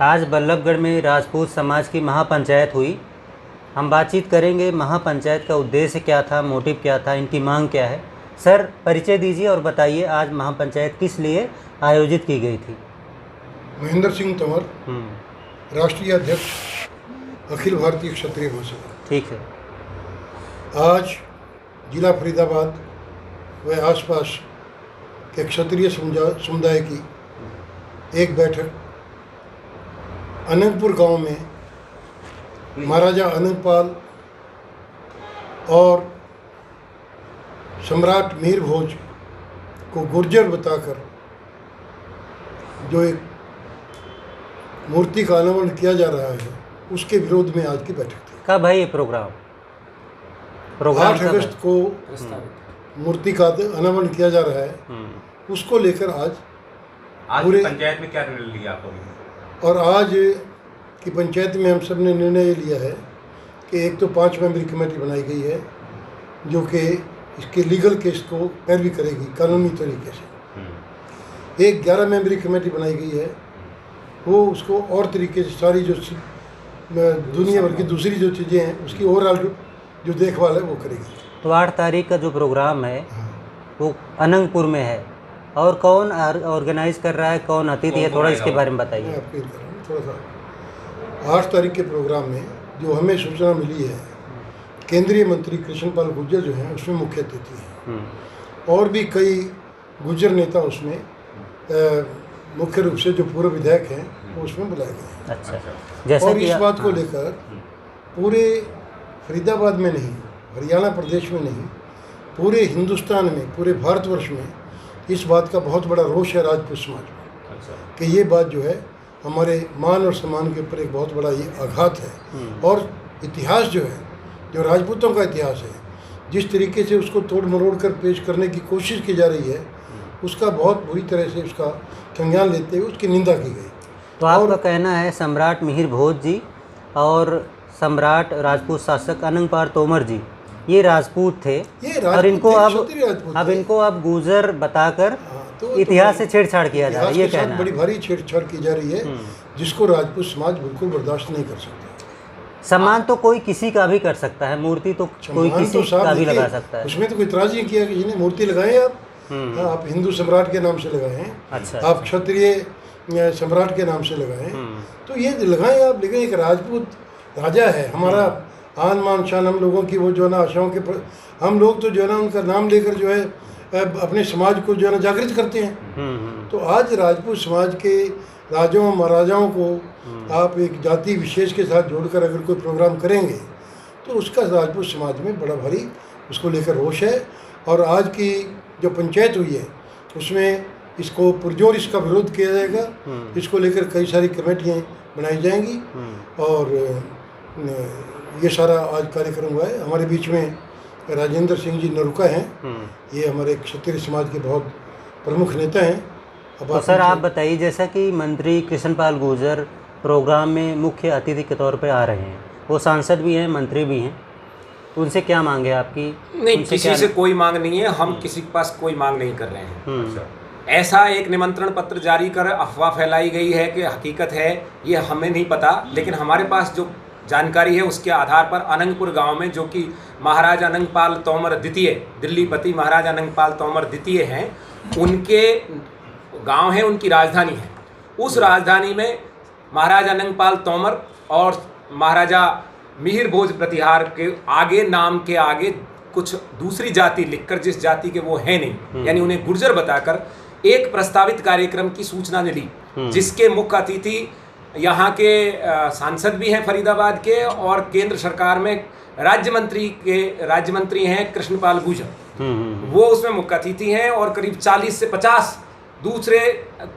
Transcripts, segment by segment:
आज बल्लभगढ़ में राजपूत समाज की महापंचायत हुई। हम बातचीत करेंगे महापंचायत का उद्देश्य क्या था, मोटिव क्या था, इनकी मांग क्या है। सर परिचय दीजिए और बताइए आज महापंचायत किस लिए आयोजित की गई थी। महेंद्र सिंह तंवर, राष्ट्रीय अध्यक्ष अखिल भारतीय क्षत्रिय महासभा। ठीक है। आज जिला फरीदाबाद व आसपास के क्षत्रिय समुदाय की एक बैठक अनंतपुर गांव में महाराजा अनंतपाल और सम्राट मिहिर भोज को गुर्जर बताकर जो एक मूर्ति का अनावरण किया जा रहा है उसके विरोध में आज की बैठक थी। कब है ये प्रोग्राम? 8 अगस्त को मूर्ति का अनावरण किया जा रहा है, उसको लेकर आज पूरे पंचायत में क्या निर्णय लिया आपने? और आज की पंचायत में हम सब ने निर्णय ये लिया है कि एक तो 5 मेंबरी कमेटी बनाई गई है जो कि इसके लीगल केस को पैरवी करेगी कानूनी तरीके से। एक 11 मेंबरी कमेटी बनाई गई है, वो उसको और तरीके से सारी जो दुनिया भर की दूसरी जो चीज़ें हैं उसकी ओवरऑल जो देखभाल है वो करेगी। तो 8 तारीख का जो प्रोग्राम है वो अनंतपुर में है, और कौन ऑर्गेनाइज कर रहा है, कौन अतिथि है, थोड़ा इसके बारे में बताइए। मैं आपको थोड़ा सा 8 तारीख के प्रोग्राम में जो हमें सूचना मिली है, केंद्रीय मंत्री कृष्णपाल गुर्जर जो हैं उसमें मुख्य अतिथि हैं, और भी कई गुर्जर नेता उसमें मुख्य रूप से जो पूर्व विधायक हैं वो उसमें बुलाए गए हैं। अच्छा, जैसे और इस बात को लेकर पूरे फरीदाबाद में नहीं, हरियाणा प्रदेश में नहीं, पूरे हिंदुस्तान में, पूरे भारतवर्ष में इस बात का बहुत बड़ा रोष है राजपूत समाज में कि ये बात जो है हमारे मान और सम्मान के ऊपर एक बहुत बड़ा ये आघात है। और इतिहास जो है, जो राजपूतों का इतिहास है, जिस तरीके से उसको तोड़ मरोड़ कर पेश करने की कोशिश की जा रही है, उसका बहुत बुरी तरह से उसका संज्ञान लेते हुए उसकी निंदा की गई। तो आपका कहना है सम्राट मिहिर भोज जी और सम्राट राजपूत शासक अनंतपाल तोमर जी ये राजपूत थे, और इनको अब गुर्जर बताकर इतिहास से छेड़छाड़ किया जा रहा है, ये कहना है। बड़ी भारी छेड़छाड़ की जा रही है जिसको राजपूत समाज बिल्कुल बर्दाश्त नहीं कर सकता। सम्मान तो कोई किसी का भी कर सकता है, मूर्ति तो कोई किसी का भी लगा सकता है, उसमें तो कोई इतराज नहीं किया कि जिन्हें मूर्ति लगाए आप हिंदू सम्राट के नाम से लगाए हैं, अच्छा, आप क्षत्रिय सम्राट के नाम से लगाए, तो ये लगाए आप, लेकिन एक राजपूत राजा है, हमारा आन मान शान, हम लोगों की वो जो है ना आशाओं के हम लोग तो जो है ना उनका नाम लेकर जो है अपने समाज को जो है ना जागृत करते हैं। तो आज राजपूत समाज के राजाओं महाराजाओं को आप एक जाति विशेष के साथ जोड़कर अगर कोई प्रोग्राम करेंगे तो उसका राजपूत समाज में बड़ा भारी उसको लेकर रोष है। और आज की जो पंचायत हुई है उसमें इसको पुरजोर इसका विरोध किया जाएगा, इसको लेकर कई सारी कमेटियाँ बनाई जाएंगी, और ये सारा आज कार्यक्रम हुआ है। हमारे बीच में राजेंद्र सिंह जी नरुका हैं, ये हमारे क्षत्रिय समाज के बहुत प्रमुख नेता हैं। तो सर आप बताइए, जैसा कि मंत्री कृष्णपाल गुर्जर प्रोग्राम में मुख्य अतिथि के तौर पे आ रहे हैं, वो सांसद भी हैं, मंत्री भी हैं, उनसे क्या मांग है आपकी? नहीं, किसी से कोई मांग नहीं है, हम किसी के पास कोई मांग नहीं कर रहे हैं। ऐसा एक निमंत्रण पत्र जारी कर अफवाह फैलाई गई है कि हकीकत है ये हमें नहीं पता, लेकिन हमारे पास जो जानकारी है उसके आधार पर अनंतपुर गांव में, जो कि महाराजा अनंतपाल तोमर द्वितीय, दिल्लीपति महाराजा अनंतपाल तोमर द्वितीय हैं, उनके गांव है, उनकी राजधानी है। उस राजधानी में महाराजा अनंतपाल तोमर और महाराजा मिहिर भोज प्रतिहार के आगे, नाम के आगे कुछ दूसरी जाति लिखकर, जिस जाति के वो है नहीं, यानी उन्हें गुर्जर बताकर एक प्रस्तावित कार्यक्रम की सूचना मिली, जिसके मुख्य अतिथि यहाँ के सांसद भी हैं फरीदाबाद के, और केंद्र सरकार में राज्य मंत्री हैं कृष्णपाल गुर्जर, वो उसमें मुख्य अतिथि हैं, और करीब 40 से 50 दूसरे,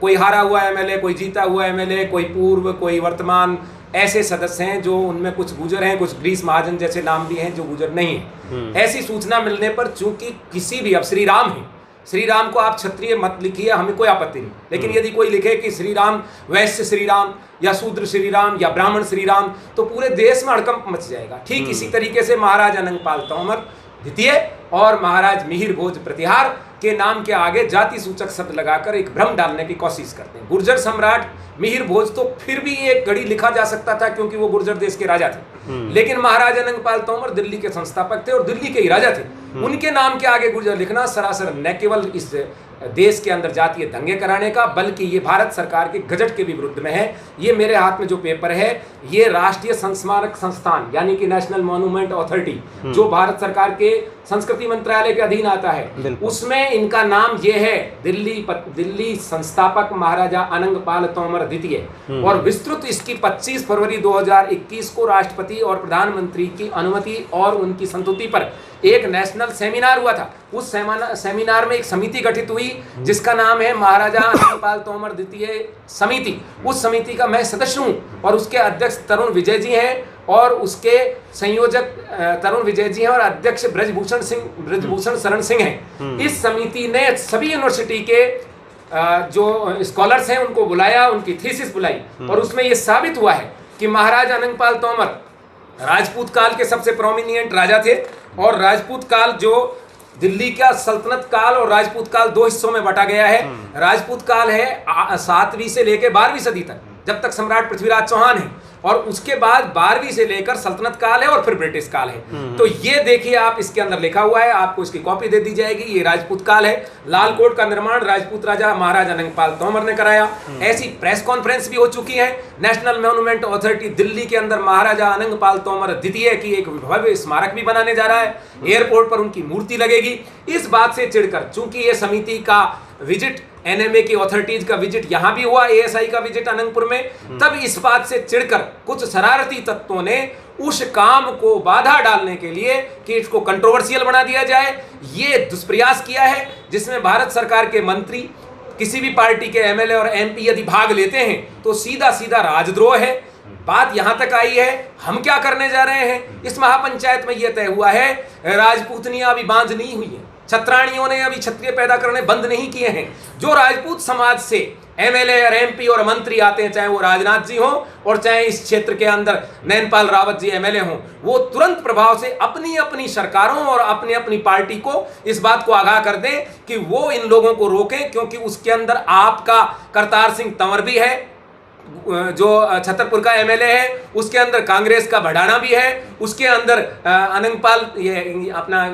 कोई हारा हुआ एमएलए, कोई जीता हुआ एमएलए, कोई पूर्व, कोई वर्तमान, ऐसे सदस्य हैं जो उनमें कुछ गुर्जर हैं, कुछ ग्रीस महाजन जैसे नाम भी हैं जो गुर्जर नहीं हैं। ऐसी सूचना मिलने पर चूंकि किसी भी, अब श्री राम है, श्री राम को आप क्षत्रिय मत लिखिए, हमें कोई आपत्ति नहीं, लेकिन यदि कोई लिखे कि श्री राम वैश्य श्री राम या शूद्र श्री राम या ब्राह्मण श्री राम, तो पूरे देश में हड़कंप मच जाएगा। ठीक इसी तरीके से महाराज अनंतपाल तोमर द्वितीय और महाराज मिहिर भोज प्रतिहार के नाम के आगे जाति सूचक शब्द लगाकर एक भ्रम डालने की कोशिश करते हैं। गुर्जर सम्राट मिहिर भोज तो फिर भी एक घड़ी लिखा जा सकता था क्योंकि वो गुर्जर देश के राजा थे, लेकिन महाराजा अनंगपाल तोमर दिल्ली के संस्थापक थे और दिल्ली के ही राजा थे। उनके नाम के आगे गुर्जर लिखना सरासर न केवल इस देश के अंदर जातीय दंगे कराने का, बल्कि ये भारत सरकार के गजट के भी विरुद्ध में है। ये मेरे हाथ में जो पेपर है ये राष्ट्रीय संस्मारक संस्थान यानी कि नेशनल मॉन्यूमेंट अथॉरिटी जो भारत सरकार के संस्कृति मंत्रालय के अधीन आता है, उसमें इनका नाम ये है दिल्ली संस्थापक महाराजा अनंगपाल तोमर द्वितीय। और विस्तृत इसकी 25 फरवरी 2021 को राष्ट्रपति और प्रधानमंत्री की अनुमति और उनकी संस्तुति पर एक नेशनल सेमिनार हुआ था। उस सेमिनार में एक समिति गठित हुई जिसका नाम है महाराजा अनंगपाल तोमर द्वितीय समिति। उस समिति का मैं सदस्य हूँ और उसके अध्यक्ष तरुण विजय जी हैं और उसके संयोजक तरुण विजय जी हैं और अध्यक्ष ब्रजभूषण शरण सिंह हैं। इस समिति ने सभी यूनिवर्सिटी के जो स्कॉलर्स हैं उनको बुलाया, उनकी थीसिस बुलाई और उसमें यह साबित हुआ है कि महाराजा अनंगपाल तोमर राजपूत काल के सबसे प्रोमिनिएंट राजा थे। और राजपूत काल जो दिल्ली का सल्तनत काल और राजपूत काल दो हिस्सों में बटा गया है। राजपूत काल है 7वीं से लेकर 12वीं सदी तक, जब तक सम्राट पृथ्वीराज चौहान है, और उसके बाद 12वीं से लेकर सल्तनत काल है और फिर ब्रिटिश काल है। तो ये देखिए आप, इसके अंदर लिखा हुआ है, आपको इसकी कॉपी दे दी जाएगी। ये राजपूत काल है। लाल कोट का निर्माण राजपूत राजा महाराजा अनंगपाल तोमर ने कराया। ऐसी प्रेस कॉन्फ्रेंस भी हो चुकी है। नेशनल मॉन्यूमेंट अथॉरिटी दिल्ली के अंदर महाराजा अनंगपाल तोमर द्वितीय की एक भव्य स्मारक भी बनाने जा रहा है। एयरपोर्ट पर उनकी मूर्ति लगेगी। इस बात से चिढ़कर, चूंकि ये समिति का विजिट, एनएमए की अथॉरिटीज का विजिट यहां भी हुआ, एएसआई का विजिट अनंतपुर में, तब इस बात से चिढ़कर कुछ शरारती तत्वों ने उस काम को बाधा डालने के लिए कि इसको कंट्रोवर्शियल बना दिया जाए, ये दुष्प्रयास किया है, जिसमें भारत सरकार के मंत्री, किसी भी पार्टी के एमएलए और एमपी यदि भाग लेते हैं तो सीधा सीधा राजद्रोह है। बात यहां तक आई है, हम क्या करने जा रहे हैं इस महापंचायत में यह तय हुआ है, राजपूतनियां अभी बांझ नहीं हुई है, छत्राणियों ने अभी क्षत्रिय पैदा करने बंद नहीं किए हैं। जो राजपूत समाज से एमएलए और एमपी और मंत्री आते हैं, चाहे वो राजनाथ जी हों और चाहे इस क्षेत्र के अंदर नैनपाल रावत जी एमएलए हों, वो तुरंत प्रभाव से अपनी अपनी सरकारों और अपनी अपनी पार्टी को इस बात को आगाह कर दें कि वो इन लोगों को रोकें, क्योंकि उसके अंदर आपका करतार सिंह तंवर भी है जो छतरपुर का एमएलए है, उसके अंदर कांग्रेस का भडाना भी है, उसके अंदर अनंगपाल ये अपना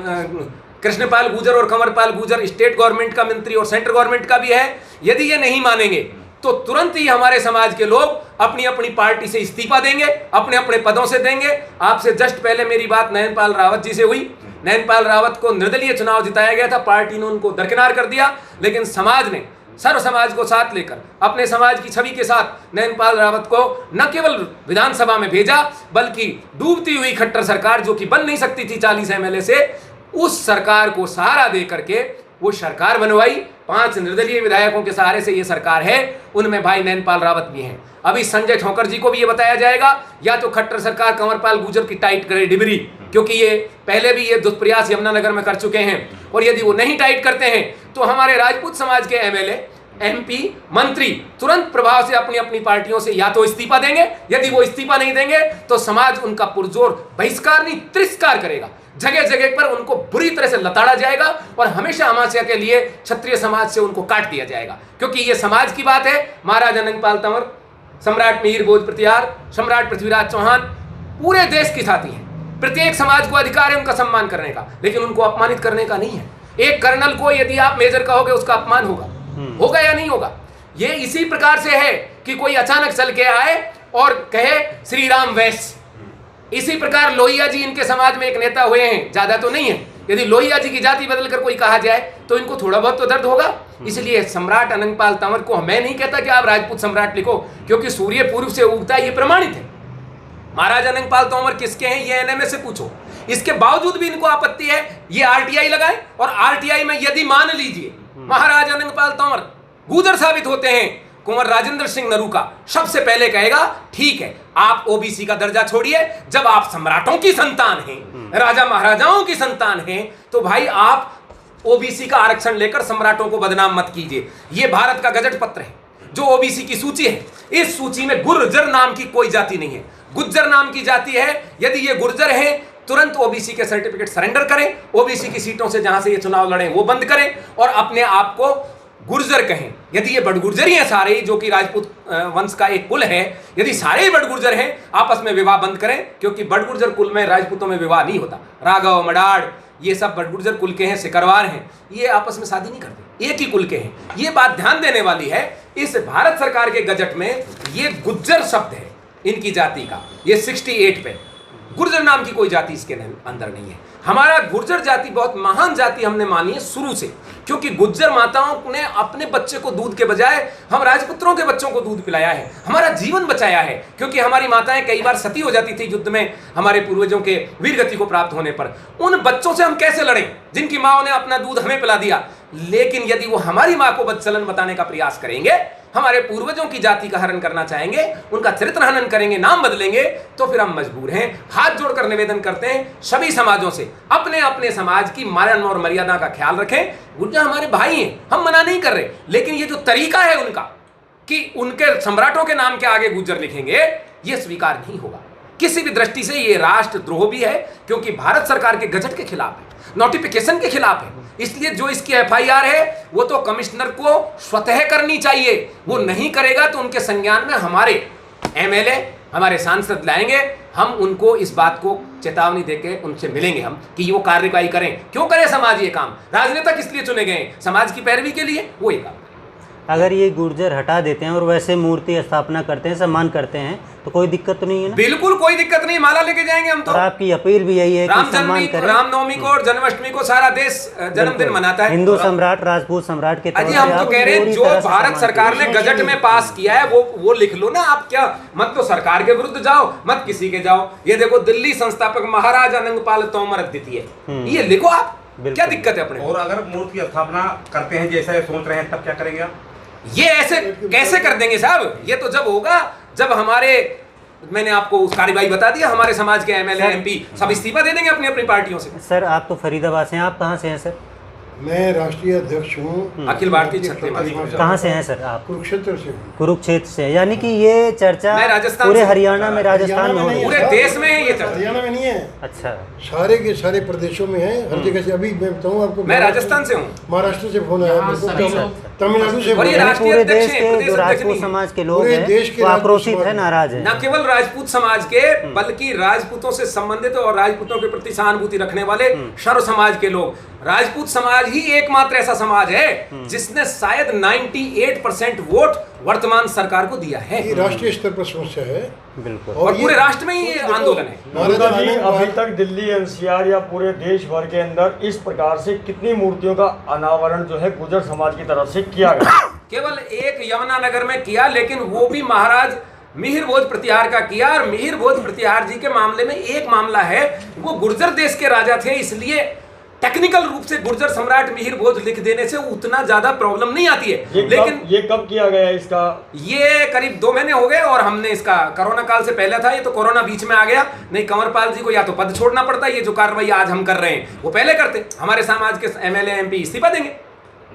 कृष्णपाल गुर्जर और कंवरपाल गुर्जर स्टेट गवर्नमेंट का मंत्री और सेंट्रल गवर्नमेंट का भी है। यदि ये नहीं मानेंगे तो तुरंत ही हमारे समाज के लोग अपनी अपनी पार्टी से इस्तीफा देंगे, अपने अपने पदों से देंगे। आपसे जस्ट पहले मेरी बात नैनपाल रावत जी से हुई। नैनपाल रावत को निर्दलीय चुनाव जिताया गया था, पार्टी ने उनको दरकिनार कर दिया, लेकिन समाज ने सर्व समाज को साथ लेकर अपने समाज की छवि के साथ नैनपाल रावत को न केवल विधानसभा में भेजा, बल्कि डूबती हुई खट्टर सरकार जो कि बन नहीं सकती थी 40 एमएलए से, उस सरकार को सहारा दे करके वो सरकार बनवाई। 5 निर्दलीय विधायकों के सहारे से ये सरकार है, उनमें भाई नैनपाल रावत भी हैं। अभी संजय ठोकर जी को भी ये बताया जाएगा, या तो खट्टर सरकार कंवरपाल गुर्जर की टाइट करे डिबरी, क्योंकि ये पहले भी ये दुष्प्रयास यमुनानगर में कर चुके हैं, और यदि वो नहीं टाइट करते हैं तो हमारे राजपूत समाज के एमएलए एमपी मंत्री तुरंत प्रभाव से अपनी अपनी पार्टियों से या तो इस्तीफा देंगे, यदि वो इस्तीफा नहीं देंगे तो समाज उनका पुरजोर बहिष्कार नहीं तिरस्कार करेगा। जगह जगह पर उनको बुरी तरह से लताड़ा जाएगा और हमेशा हमेशा के लिए क्षत्रिय समाज से उनको काट दिया जाएगा, क्योंकि ये समाज की बात है। महाराजा अनंगपाल तंवर, सम्राट मिहिर भोज प्रतिहार, सम्राट पृथ्वीराज चौहान पूरे देश की साथी हैं। प्रत्येक समाज को अधिकार है उनका सम्मान करने का, लेकिन उनको अपमानित करने का नहीं है। एक कर्नल को यदि आप मेजर कहोगे उसका अपमान होगा या नहीं होगा? ये इसी प्रकार से है कि कोई अचानक चल के आए और कहे श्री राम वैश्य। इसी प्रकार लोहिया जी इनके समाज में एक नेता हुए हैं, ज्यादा तो नहीं है। यदि लोहिया जी की जाति बदलकर कोई कहा जाए तो इनको थोड़ा बहुत तो दर्द होगा। इसलिए सम्राट अनंगपाल तंवर को मैं नहीं कहता कि आप राजपूत सम्राट लिखो, क्योंकि सूर्य पूर्व से उगता है, ये प्रमाणित है। महाराजा अनंगपाल तंवर किसके हैं ये एनएमए से पूछो। इसके बावजूद भी इनको आपत्ति है, ये आरटीआई लगाए, और आरटीआई में यदि मान लीजिए महाराजा अनंगपाल तंवर गुर्जर साबित होते हैं, कुंवर राजेंद्र सिंह नरू का सबसे पहले कहेगा ठीक है आप ओबीसी का दर्जा छोड़िए, जब आप सम्राटों की संतान हैं, राजा महाराजाओं की संतान हैं, तो भाई आप ओबीसी का आरक्षण लेकर सम्राटों को बदनाम मत कीजिए। यह भारत का गजट पत्र है जो ओबीसी की सूची है। इस सूची में गुर्जर नाम की कोई जाति नहीं है। गुर्जर नाम की जाति है। यदि ये गुर्जर हैं तुरंत ओबीसी के सर्टिफिकेट सरेंडर करें, ओबीसी की सीटों से जहां से ये चुनाव लड़े वो बंद करें और अपने आप को गुर्जर कहें। यदि ये बड़गुर्जर ही हैं सारे, जो कि राजपूत वंश का एक कुल है, यदि सारे ही बड़गुर्जर हैं, आपस में विवाह बंद करें, क्योंकि बड़गुर्जर कुल में राजपूतों में विवाह नहीं होता। राघव, मडाड़, ये सब बड़गुर्जर कुल के हैं, सिकरवार हैं, ये आपस में शादी नहीं करते, एक ही कुल के हैं। ये बात ध्यान देने वाली है। इस भारत सरकार के गजट में ये गुज्जर शब्द है इनकी जाति का, ये 68 पे। गुर्जर नाम की कोई जाति इसके अंदर नहीं है। हमारा गुर्जर जाति बहुत महान जाति हमने मानी है शुरू से, क्योंकि गुज्जर माताओं ने अपने बच्चे को दूध के बजाय हम राजपुत्रों के बच्चों को दूध पिलाया है, हमारा जीवन बचाया है। क्योंकि हमारी माताएं कई बार सती हो जाती थी युद्ध में, हमारे पूर्वजों के वीरगति को प्राप्त होने पर। उन बच्चों से हम कैसे लड़ें जिनकी माओ ने अपना दूध हमें पिला दिया? लेकिन यदि वो हमारी माँ को बदचलन बताने का प्रयास करेंगे, हमारे पूर्वजों की जाति का हनन करना चाहेंगे, उनका चरित्र हनन करेंगे, नाम बदलेंगे, तो फिर हम मजबूर हैं। हाथ जोड़कर निवेदन करते हैं सभी समाजों से, अपने अपने समाज की मान और मर्यादा का ख्याल रखें। गुर्जर हमारे भाई हैं, हम मना नहीं कर रहे, लेकिन ये जो तरीका है उनका कि उनके सम्राटों के नाम के आगे गुर्जर लिखेंगे, ये स्वीकार नहीं होगा। किसी भी दृष्टि से ये राष्ट्रद्रोह भी है, क्योंकि भारत सरकार के गजट के खिलाफ है, नोटिफिकेशन के खिलाफ है। इसलिए जो इसकी एफआईआर है वो तो कमिश्नर को स्वतः करनी चाहिए। वो नहीं करेगा तो उनके संज्ञान में हमारे एमएलए, हमारे सांसद लाएंगे, हम उनको इस बात को चेतावनी देके उनसे मिलेंगे हम कि वो कार्रवाई करें। क्यों करे समाज ये काम? राजनेता किस लिए चुने गए? समाज की पैरवी के लिए। वो ये काम अगर ये गुर्जर हटा देते हैं और वैसे मूर्ति स्थापना करते हैं, सम्मान करते हैं, तो कोई दिक्कत तो नहीं है ना? बिल्कुल कोई दिक्कत नहीं, माला लेके जाएंगे हम तो। और आपकी अपील भी यही है कि सम्मान करें। रामनवमी को और जन्माष्टमी को सारा देश जन्मदिन मनाता है। हिंदू सम्राट, राजपूत सम्राट के अजी हम तो कह रहे हैं जो भारत सरकार ने गजट में पास किया है वो लिख लो ना। आप क्या मत तो सरकार के विरुद्ध जाओ, मत किसी के जाओ। ये देखो दिल्ली संस्थापक महाराजा नंगपाल तोमर द्वितीय, ये लिखो आप, क्या दिक्कत है अपने? और अगर मूर्ति की स्थापना करते हैं जैसा सोच रहे हैं, तब क्या करेंगे आप? ये ऐसे कैसे कर देंगे साहब? ये तो जब होगा जब हमारे, मैंने आपको उस कार्यवाही बता दिया, हमारे समाज के एमएलए एमपी सब इस्तीफा दे देंगे अपनी अपनी पार्टियों से। सर आप तो फरीदाबाद से हैं, आप कहाँ से हैं सर? मैं राष्ट्रीय अध्यक्ष हूँ अखिल भारतीय क्षत्रिय महासभा। कहाँ से हैं सर आप? कुरुक्षेत्र से। कुरुक्षेत्र से, यानी कि ये चर्चा मैं राजस्थान पूरे से। हरियाणा में, राजस्थान में हो रही है? पूरे देश में है ये चर्चा। हरियाणा में नहीं है, अच्छा, सारे के सारे प्रदेशों में है, हर जगह से। अभी मैं बताऊँ आपको, मैं राजस्थान से हूँ, महाराष्ट्र से फोन आया मेरे को, तमिलनाडु से और ये फोन आया। राष्ट्रीय पूरे अध्यक्ष देश हैं, के प्रदेश जो अध्यक्ष राजपूत नहीं। समाज के लोग पूरे हैं देश के वो राजपूत आक्रोशित समाज है, नाराज है। न केवल राजपूत समाज के बल्कि राजपूतों से संबंधित और राजपूतों के प्रति सहानुभूति रखने वाले सर्व समाज के लोग। राजपूत समाज ही एकमात्र ऐसा समाज है जिसने शायद 98% वोट वर्तमान सरकार को दिया है। ये राष्ट्रीय स्तर पर समस्या है बिल्कुल, और पूरे राष्ट्र में ये आंदोलन है। महाराजा आनंद अभी तक दिल्ली एनसीआर या पूरे देश भर के अंदर इस प्रकार से कितनी मूर्तियों का अनावरण जो है गुर्जर समाज की तरफ से किया गया? केवल एक यमुनानगर में किया, लेकिन वो भी महाराज मिहिर भोज प्रतिहार का किया। और मिहिर भोज प्रतिहार जी के मामले में एक मामला है, वो गुर्जर देश के राजा थे, इसलिए टेक्निकल रूप से गुर्जर सम्राट मिहिर भोज लिख देने से उतना ज्यादा प्रॉब्लम नहीं आती है। लेकिन ये कब किया गया इसका? ये करीब 2 महीने हो गए, और हमने इसका कोरोना काल से पहले था, ये तो कोरोना बीच में आ गया। नहीं कंवरपाल जी को या तो पद छोड़ना पड़ता, ये जो कार्रवाई आज हम कर रहे हैं वो पहले करते। हमारे समाज के एमएलए एमपी इस्तीफा देंगे,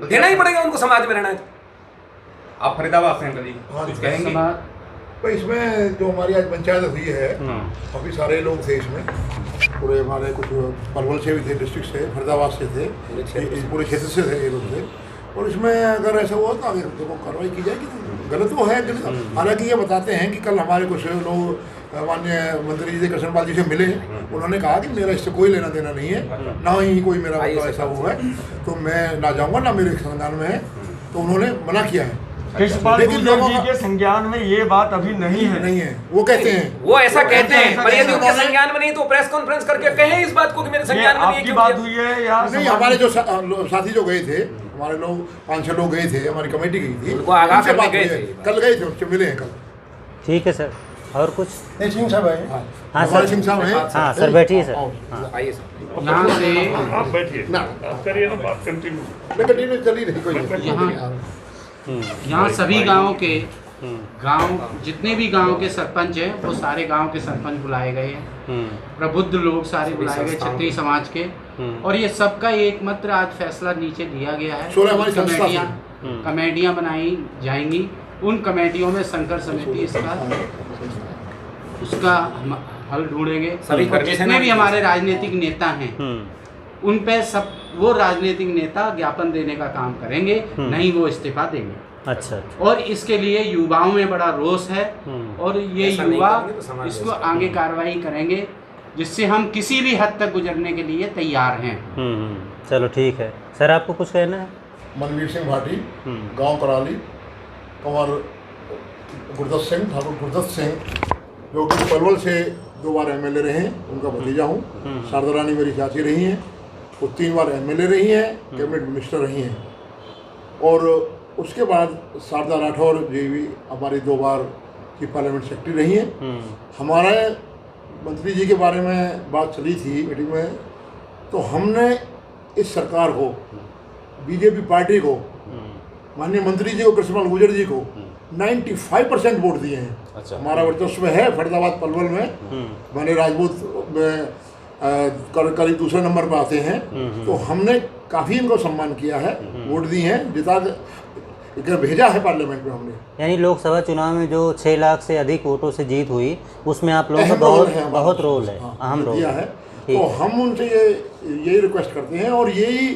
देना ही पड़ेगा उनको, समाज में रहना है। आप फरीदाबाद से हैं जी, कुछ कहेंगे? तो इसमें जो हमारी आज पंचायत हुई है, काफ़ी सारे लोग थे इसमें, पूरे हमारे कुछ पलवल से भी थे, डिस्ट्रिक्ट से, फरीदाबाद से थे, इस पूरे क्षेत्र से थे ये लोग थे। और इसमें अगर ऐसा हुआ तो आगे देखो कार्रवाई की जाएगी। गलत तो है, हालांकि ये बताते हैं कि कल हमारे कुछ लोग माननीय मंत्री जी से, कृष्णपाल जी से मिले, उन्होंने कहा कि मेरा इससे कोई लेना देना नहीं है, ना ही कोई मेरा ऐसा हुआ है, तो मैं ना जाऊँगा, ना मेरे संज्ञान में है, तो उन्होंने मना किया है। कृष्णपाल गुर्जर जी के संज्ञान में ये बात अभी नहीं है, वो कहते हैं, वो ऐसा कहते हैं, पर यदि उनके संज्ञान में नहीं तो प्रेस कॉन्फ्रेंस करके कहें इस बात को कि मेरे संज्ञान में नहीं है। आपकी बात हुई है या नहीं? हमारे जो साथी जो गए थे, हमारे लोग 5-6 लोग गए थे, हमारी कमेटी गई थी, उनको आगाह उनसे करने बात गए हुई है। थे। कल गए थे, उनसे मिले हैं कल। ठीक है सर, और कुछ? नहीं, सिंह साहब है। हाँ हमारे सर, सिंह साहब हैं। हाँ सर बैठिए सर। हाँ। आइए सर। यहाँ से ना कंटिन्यू चली रही कोई नहीं। यहाँ सभी गांव के जितने भी गांव के सरपंच हैं वो सारे गांव के सरपंच बुलाए गए हैं, प्रबुद्ध लोग सारे बुलाए गए क्षत्रिय समाज के, और ये सबका एकमात्र आज फैसला नीचे दिया गया है। 16 हमारी संस्था कमेटियाँ बनाई जाएंगी, उन कमेटियों में शंकर समिति उसका हल ढूंढेंगे। सभी और जितने भी हमारे राजनीतिक नेता हैं उन पे सब वो राजनीतिक नेता ज्ञापन देने का काम करेंगे, नहीं वो इस्तीफा देंगे। अच्छा। और इसके लिए युवाओं में बड़ा रोष है और ये ऐसा नहीं युवा करेंगे तो समाज इसको ऐसा आगे कार्रवाई करेंगे, जिससे हम किसी भी हद तक गुजरने के लिए तैयार हैं। चलो ठीक है सर, आपको कुछ कहना है? मनवीर सिंह भाटी, गांव कराली, कुंवर गुरदत्त सिंह, ठाकुर गुरदत्त सिंह, जो कि पलवल से 2 बार एमएलए रहे हैं, उनका भतीजा हूँ। शारदा रानी मेरी चाची रही हैं, वो 3 बार एमएलए रही हैं, कैबिनेट मिनिस्टर रही हैं। और उसके बाद शारदा राठौर जी भी हमारी 2 बार की पार्लियामेंट सेक्रेटरी रही हैं। हमारे मंत्री जी के बारे में बात चली थी मीटिंग में, तो हमने इस सरकार को, बीजेपी पार्टी को, माननीय मंत्री जी को, कृष्णपाल गुर्जर जी को 95% वोट दिए हैं। अच्छा। हमारा वर्चस्व है फरीदाबाद पलवल में, मैंने राजपूत में करीब दूसरे नंबर पर आते हैं, तो हमने काफ़ी इनको सम्मान किया है, वोट दिए हैं, जिता भेजा है पार्लियामेंट में हमने। यानी लोकसभा चुनाव में जो 6 लाख से अधिक वोटों से जीत हुई, उसमें आप लोगों का बहुत रोल है, अहम रोल है। तो हम उनसे यही रिक्वेस्ट करते हैं, और यही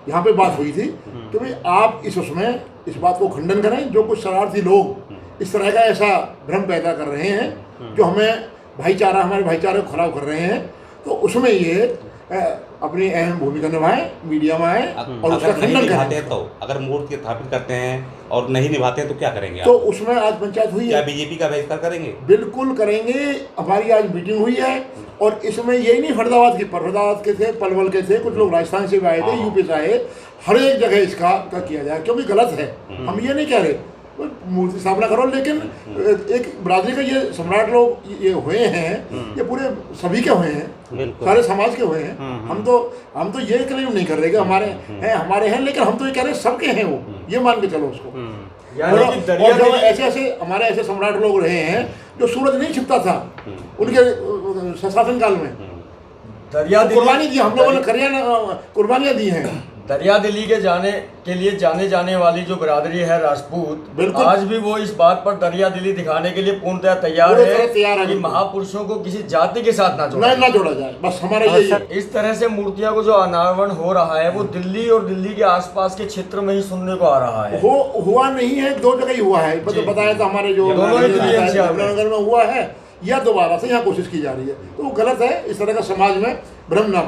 यहाँ पे बात हुई थी कि भाई आप उसमें इस बात को खंडन करें, जो कुछ शरारती लोग इस तरह का ऐसा भ्रम पैदा कर रहे हैं, जो हमें हमारे भाईचारे को खराब कर रहे हैं, तो उसमें ये अपनी अहम भूमिका निभाएं, मीडिया में आए और उसका खंडन करें। तो अगर मूर्ति स्थापित करते हैं और नहीं निभाते हैं तो क्या करेंगे? तो उसमें आज पंचायत हुई है, क्या बीजेपी का बहिष्कार करेंगे? बिल्कुल करेंगे। हमारी आज मीटिंग हुई है, और इसमें यही नहीं फरीदाबाद के थे, पलवल के थे, कुछ लोग राजस्थान से भी आए थे, यूपी से आए, हर एक जगह इसका किया जाए, क्योंकि गलत है। हम ये नहीं कह रहे मूर्ति स्थापना करो, लेकिन एक बरादरी का ये सम्राट लोग ये हुए हैं, ये पूरे सभी के हुए हैं, सारे समाज के हुए हैं। हम तो ये क्लेम नहीं कर रहे कि हमारे हैं, लेकिन हम तो ये कह रहे हैं सबके हैं, वो ये मान के चलो उसको। और जो ऐसे हमारे ऐसे सम्राट लोग रहे हैं जो सूरज नहीं छिपता था उनके शासन काल में, कुर्बानी दी, हम लोगों ने कुर्बानियाँ दी हैं। दरिया दिल्ली के जाने जाने वाली जो बिरादरी है राजपूत, बिल्कुल आज भी वो इस बात पर दरिया दिल्ली दिखाने के लिए पूर्णतः तैयार है कि महापुरुषों को किसी जाति के साथ ना जोड़ा जाए। बस हमारा यही है। इस तरह से मूर्तियों को जो अनावरण हो रहा है, वो दिल्ली और दिल्ली के आसपास के क्षेत्र में ही सुनने को आ रहा है। हुआ नहीं है, 2 जगह ही हुआ है, बताया था हमारे जो नगर में हुआ है, या दोबारा से यहाँ कोशिश की जा रही है, तो वो गलत है। इस तरह का समाज में भ्रम न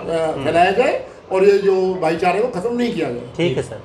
फैलाया जाए, और ये जो भाईचारे को खत्म नहीं किया जाए। ठीक है सर।